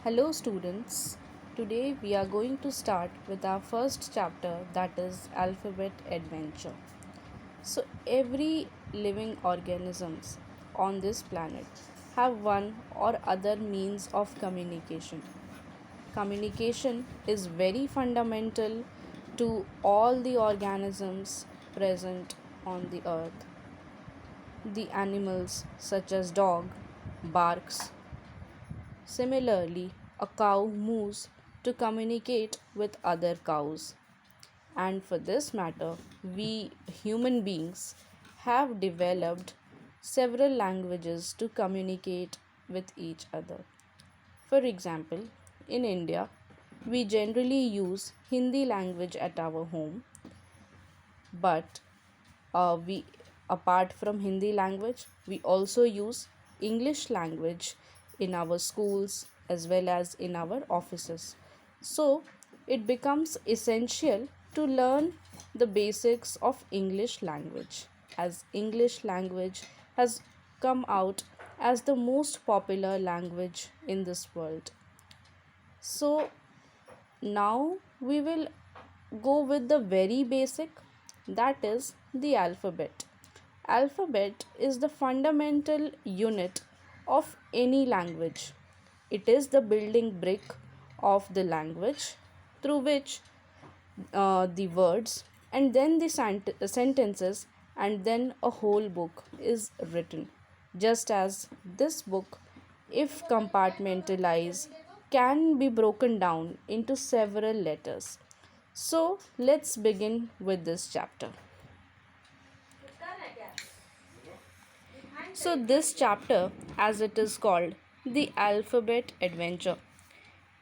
Hello, students. Today we are going to start with our first chapter, that is Alphabet Adventure. So, every living organisms on this planet have one or other means of communication. Communication is very fundamental to all the organisms present on the earth. The animals such as dog barks. Similarly, a cow moves to communicate with other cows. And for this matter, we human beings have developed several languages to communicate with each other. For example, in India, we generally use Hindi language at our home, but we apart from Hindi language, we also use English language in our schools as well as in our offices. So it becomes essential to learn the basics of English language, as English language has come out as the most popular language in this world. So now we will go with the very basic, that is the alphabet. Alphabet is the fundamental unit of any language. It is the building brick of the language through which the words and then the sentences and then a whole book is written. Just as this book, if compartmentalized, can be broken down into several letters. So let's begin with this chapter. So, this chapter, as it is called, the Alphabet Adventure.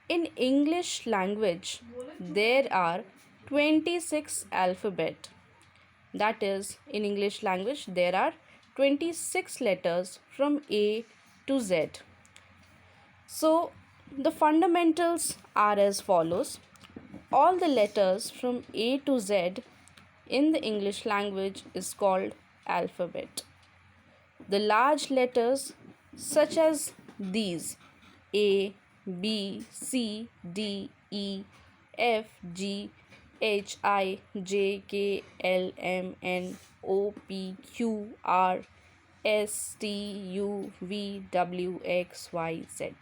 In English language, there are 26 alphabet. That is, in English language, there are 26 letters from A to Z. So, the fundamentals are as follows. All the letters from A to Z in the English language is called alphabet. The large letters such as these A, B, C, D, E, F, G, H, I, J, K, L, M, N, O, P, Q, R, S, T, U, V, W, X, Y, Z.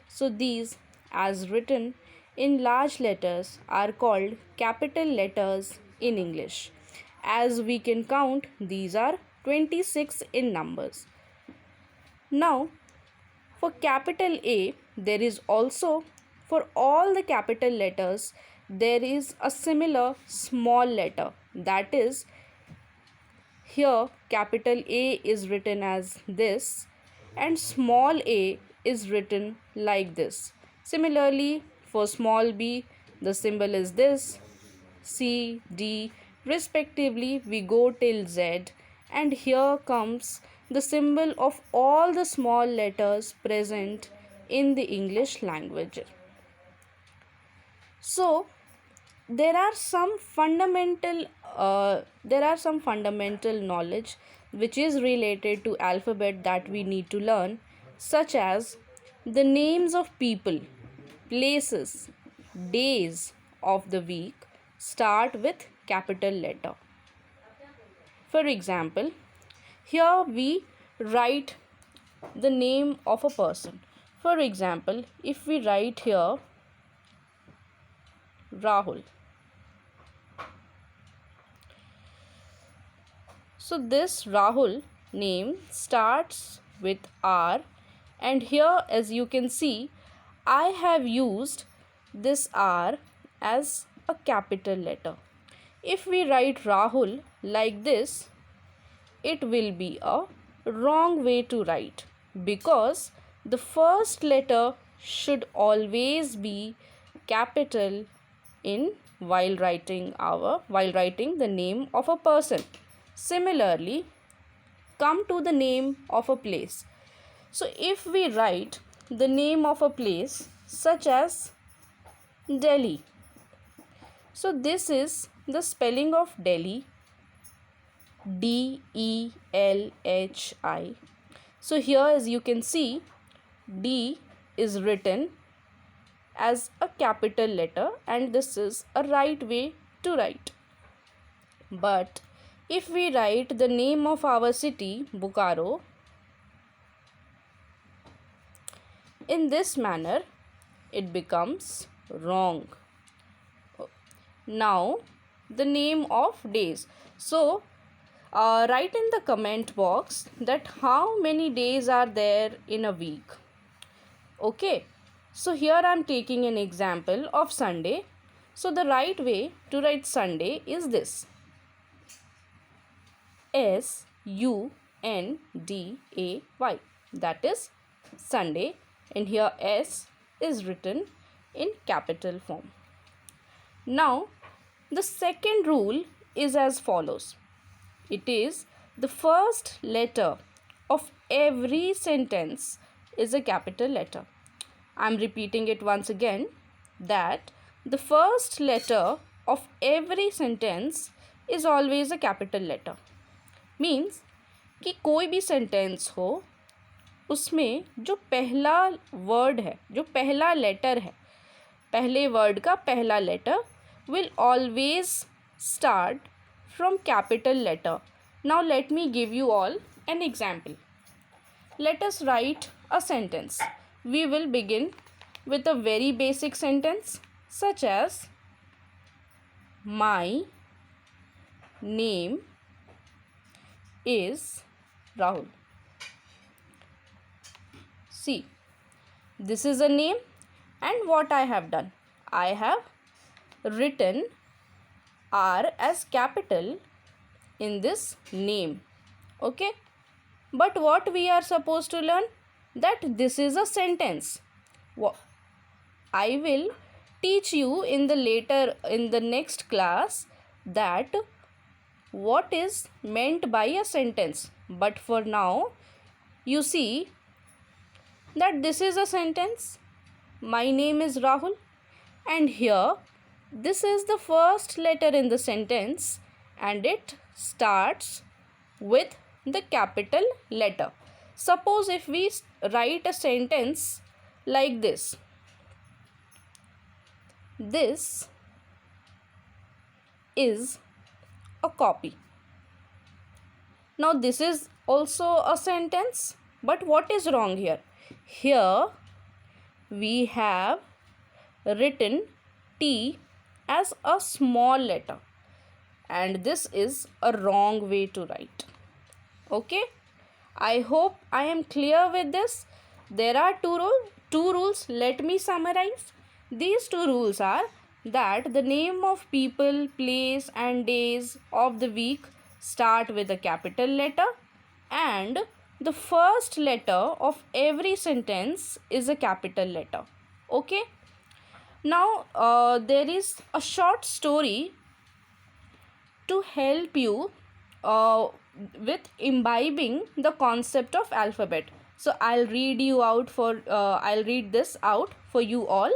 So these, as written in large letters, are called capital letters in English. As we can count, these are 26 in numbers. Now, for capital A, there is also, for all the capital letters, there is a similar small letter. That is, here capital A is written as this and small a is written like this. Similarly, for small b, the symbol is this, C, D, respectively, we go till Z, and here comes the symbol of all the small letters present in the English language. So, there are some fundamental knowledge which is related to alphabet that we need to learn, such as the names of people, places, days of the week start with capital letter. For example, here we write the name of a person. For example, if we write here Rahul, so this Rahul name starts with R, and here, as you can see, I have used this R as a capital letter. If we write Rahul like this, it will be a wrong way to write, because the first letter should always be capital in while writing the name of a person. Similarly, come to the name of a place. So if we write the name of a place such as Delhi, so this is the spelling of Delhi, Delhi. So here, as you can see, D is written as a capital letter, and this is a right way to write. But if we write the name of our city, Bokaro, in this manner, it becomes wrong. Now, the name of days. So, write in the comment box that how many days are there in a week. Okay, so here I am taking an example of Sunday. So, the right way to write Sunday is this: Sunday. That is Sunday, and here S is written in capital form. Now, the second rule is as follows. It is the first letter of every sentence is a capital letter. I am repeating it once again, that the first letter of every sentence is always a capital letter. Means कि कोई भी sentence हो उसमें जो पहला word है, जो पहला लेटर है, पहले वर्ड का पहला letter will always start from capital letter. Now let me give you all an example. Let us write a sentence. We will begin with a very basic sentence such as my name is Rahul. See, this is a name, and what I have done, I have written R as capital in this name. Okay, but what we are supposed to learn, that this is a sentence. I will teach you in the next class that what is meant by a sentence. But for now, you see that this is a sentence. My name is Rahul, and here this is the first letter in the sentence, and it starts with the capital letter. Suppose if we write a sentence like this: this is a copy. Now this is also a sentence, but what is wrong here? Here we have written T as a small letter, and this is a wrong way to write. Okay, I hope I am clear with this. There are two rules. Let me summarize. These two rules are that the name of people, place and days of the week start with a capital letter, and the first letter of every sentence is a capital letter. Okay, now there is a short story to help you with imbibing the concept of alphabet. So I'll read this out for you all.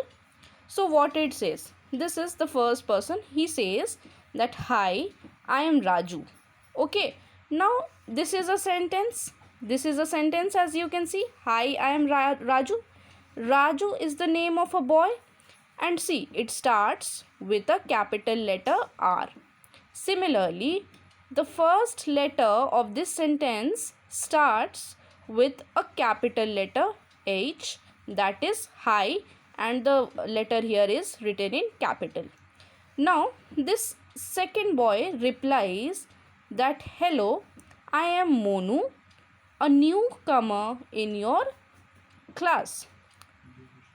So what it says, this is the first person. He says that, hi, I am Raju. Okay, now this is a sentence. As you can see, hi, I am Raju. Raju is the name of a boy, and see, it starts with a capital letter R. Similarly, the first letter of this sentence starts with a capital letter H, that is hi, and the letter here is written in capital. Now this second boy replies that, hello, I am Monu, a newcomer in your class.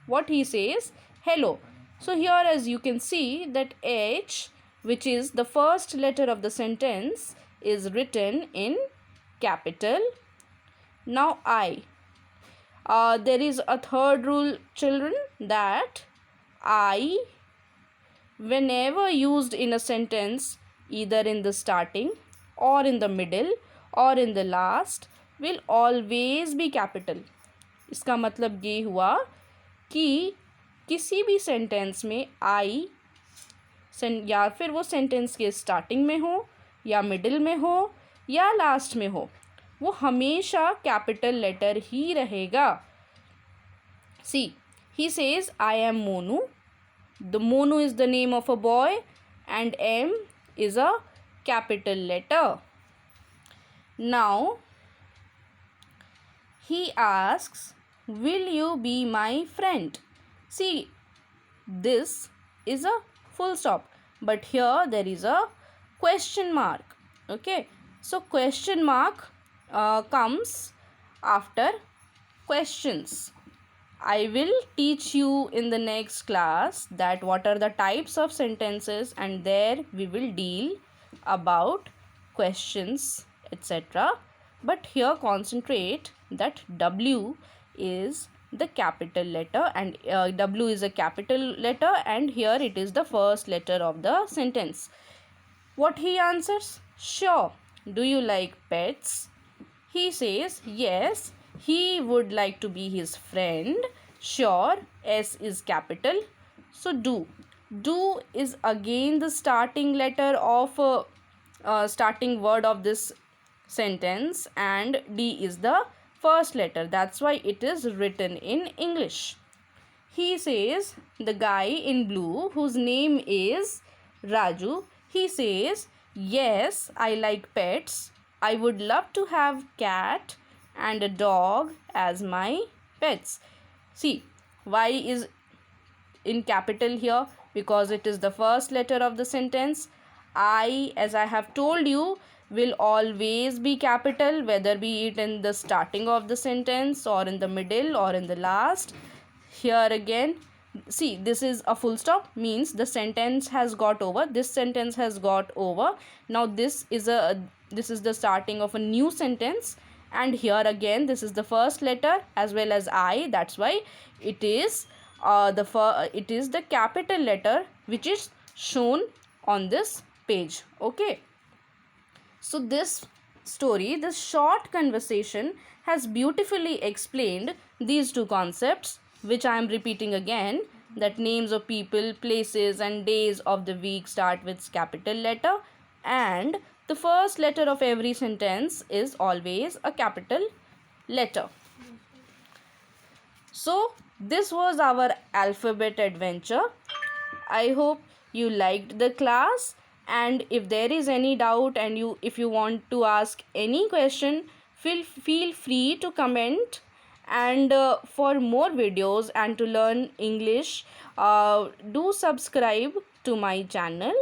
What he says, hello. So here, as you can see, that H, which is the first letter of the sentence, is written in capital. Now I. There is a third rule, children, that I, whenever used in a sentence, either in the starting or in the middle or in the last, will always be capital. इसका मतलब ये हुआ कि किसी भी sentence में आई या फिर वो सेंटेंस के स्टार्टिंग में हो या मिडिल में हो या लास्ट में हो, वो हमेशा कैपिटल लेटर ही रहेगा. सी, He says, I am Monu. The Monu is the name of a boy and M is a capital letter. Now, he asks, will you be my friend? See, this is a full stop, but here there is a question mark. Okay, so question mark comes after questions. I will teach you in the next class that what are the types of sentences, and there we will deal about questions, etc. But here concentrate that W is the capital letter, and W is a capital letter, and here it is the first letter of the sentence. What he answers? Sure. Do you like pets? He says yes, he would like to be his friend. Sure, S is capital. So do. Do is again the starting letter of starting word of this sentence, and D is the first letter. That's why it is written in English. He says the guy in blue whose name is Raju, he says, yes, I like pets. I would love to have cat and a dog as my pets. See, why is in capital here? Because it is the first letter of the sentence. I, as I have told you, will always be capital, whether be it in the starting of the sentence or in the middle or in the last. Here again, see, this is a full stop, means the sentence has got over. This sentence has got over. Now this is the starting of a new sentence, and here again this is the first letter as well as I. That's why it is the capital letter which is shown on this page. Okay, so this short conversation has beautifully explained these two concepts, which I am repeating again, that names of people, places and days of the week start with capital letter, and the first letter of every sentence is always a capital letter. So this was our alphabet adventure. I hope you liked the class, and if there is any doubt and if you want to ask any question, feel free to comment. And for more videos and to learn English, do subscribe to my channel.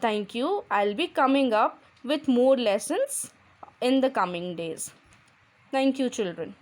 Thank you. I'll be coming up with more lessons in the coming days. Thank you, children.